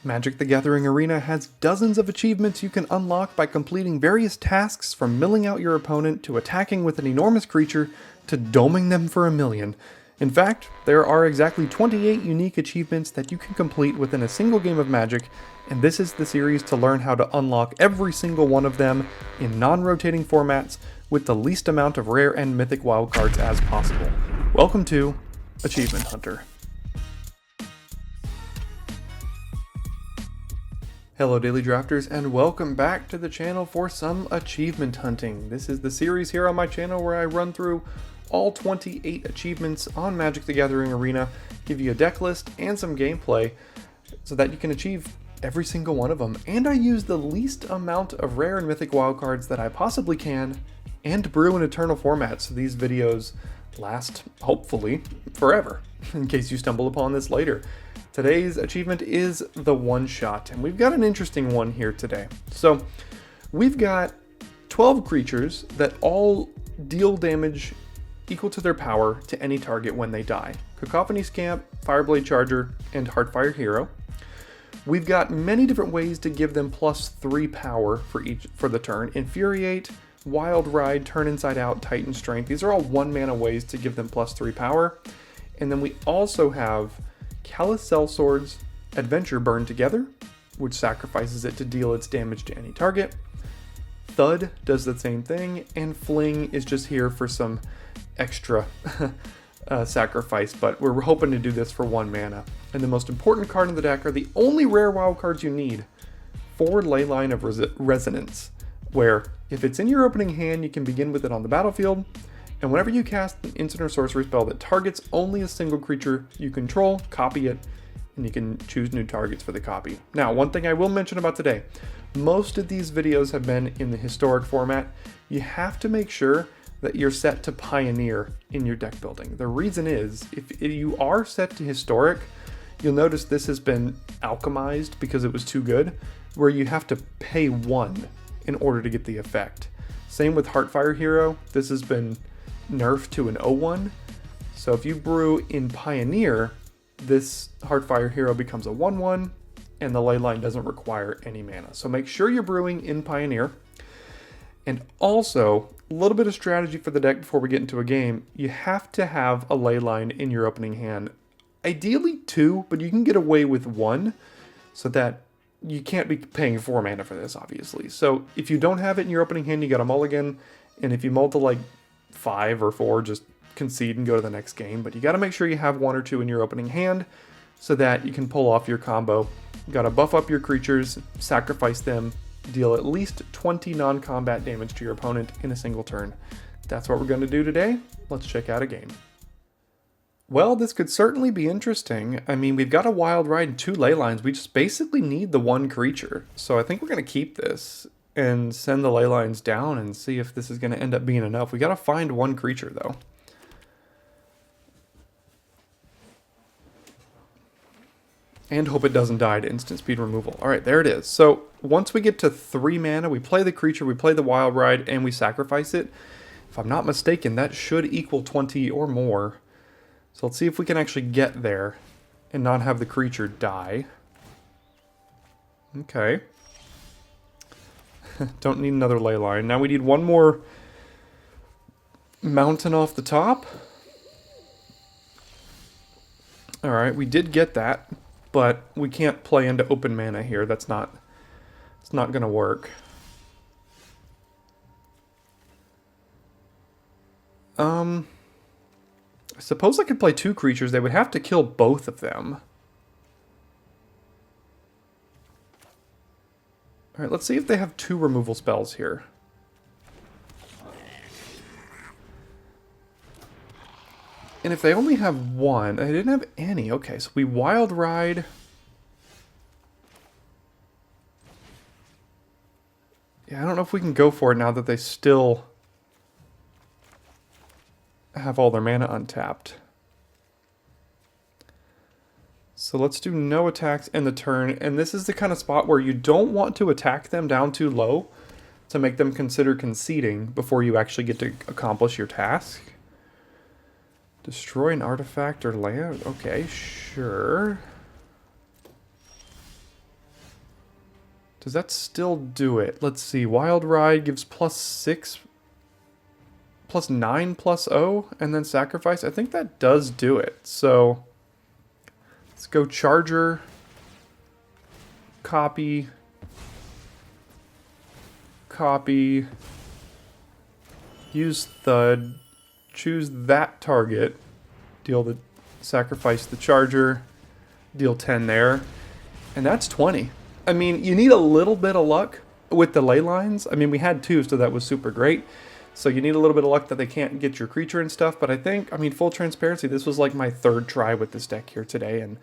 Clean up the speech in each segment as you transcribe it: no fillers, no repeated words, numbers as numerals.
Magic the Gathering Arena has dozens of achievements you can unlock by completing various tasks, from milling out your opponent to attacking with an enormous creature to doming them for 1,000,000. In fact, there are exactly 28 unique achievements that you can complete within a single game of Magic, and this is the series to learn how to unlock every single one of them in non-rotating formats with the least amount of rare and mythic wildcards as possible. Welcome to Achievement Hunter. Hello Daily Drafters, and welcome back to the channel for some achievement hunting. This is the series here on my channel where I run through all 28 achievements on Magic the Gathering Arena, give you a deck list and some gameplay so that you can achieve every single one of them. And I use the least amount of rare and mythic wildcards that I possibly can, and brew in Eternal format, so these videos last, hopefully, forever, in case you stumble upon this later. Today's achievement is the One Shot, and we've got an interesting one here today. So we've got 12 creatures that all deal damage equal to their power to any target when they die. Cacophony Scamp, Fireblade Charger, and Heartfire Hero. We've got many different ways to give them +3 power for the turn. Infuriate, Wild Ride, Turn Inside Out, Titan Strength. These are all 1-mana ways to give them +3 power. And then we also have Callous Sell-Sword's Adventure Burn Together, which sacrifices it to deal its damage to any target. Thud does the same thing, and Fling is just here for some extra sacrifice, but we're hoping to do this for 1 mana. And the most important card in the deck are the only rare wild cards you need for Leyline of Resonance, where if it's in your opening hand, you can begin with it on the battlefield, and whenever you cast an instant or sorcery spell that targets only a single creature you control, copy it, and you can choose new targets for the copy. Now, one thing I will mention about today, most of these videos have been in the historic format. You have to make sure that you're set to Pioneer in your deck building. The reason is, if you are set to historic, you'll notice this has been alchemized because it was too good, where you have to pay 1 in order to get the effect. Same with Heartfire Hero. This has been nerfed to an 0-1. So if you brew in Pioneer, this Heartfire Hero becomes a 1-1, and the Leyline doesn't require any mana. So make sure you're brewing in Pioneer. And also, a little bit of strategy for the deck before we get into a game. You have to have a Leyline in your opening hand. Ideally 2, but you can get away with 1, so that you can't be paying 4 mana for this, obviously. So if you don't have it in your opening hand, you got a mulligan, and if you mull to like 5 or 4, just concede and go to the next game. But you got to make sure you have 1 or 2 in your opening hand so that you can pull off your combo. You got to buff up your creatures, sacrifice them, deal at least 20 non-combat damage to your opponent in a single turn. That's what we're going to do today. Let's check out a game. Well, this could certainly be interesting. I mean, we've got a Wild Ride and 2 Leylines. We just basically need the 1 creature. So I think we're going to keep this and send the Leylines down and see if this is going to end up being enough. We got to find 1 creature, though. And hope it doesn't die to instant speed removal. All right, there it is. So once we get to 3 mana, we play the creature, we play the Wild Ride, and we sacrifice it. If I'm not mistaken, that should equal 20 or more. So let's see if we can actually get there and not have the creature die. Okay. Don't need another Leyline. Now we need 1 more mountain off the top. All right, we did get that, but we can't play into open mana here. It's not going to work. I suppose I could play 2 creatures. They would have to kill both of them. All right, let's see if they have 2 removal spells here. And if they only have 1, they didn't have any. Okay, so we Wild Ride. Yeah, I don't know if we can go for it now that they still have all their mana untapped. So let's do no attacks in the turn, and this is the kind of spot where you don't want to attack them down too low to make them consider conceding before you actually get to accomplish your task. Destroy an artifact or land? Okay, sure. Does that still do it? Let's see. Wild Ride gives +6, +9, +0, and then Sacrifice. I think that does do it. So let's go Charger, copy, use Thud, choose that target, sacrifice the Charger, deal 10 there, and that's 20. I mean, you need a little bit of luck with the ley lines. I mean, we had 2, so that was super great. So you need a little bit of luck that they can't get your creature and stuff, but I think, I mean, full transparency, this was like my 3rd try with this deck here today, and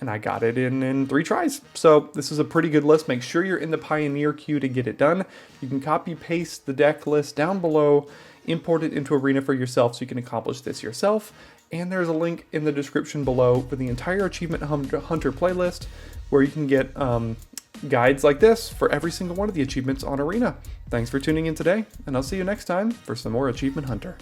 I got it in 3 tries. So this is a pretty good list. Make sure you're in the Pioneer queue to get it done. You can copy paste the deck list down below, import it into Arena for yourself so you can accomplish this yourself. And there's a link in the description below for the entire Achievement Hunter playlist where you can get guides like this for every single one of the achievements on Arena. Thanks for tuning in today, and I'll see you next time for some more Achievement Hunter.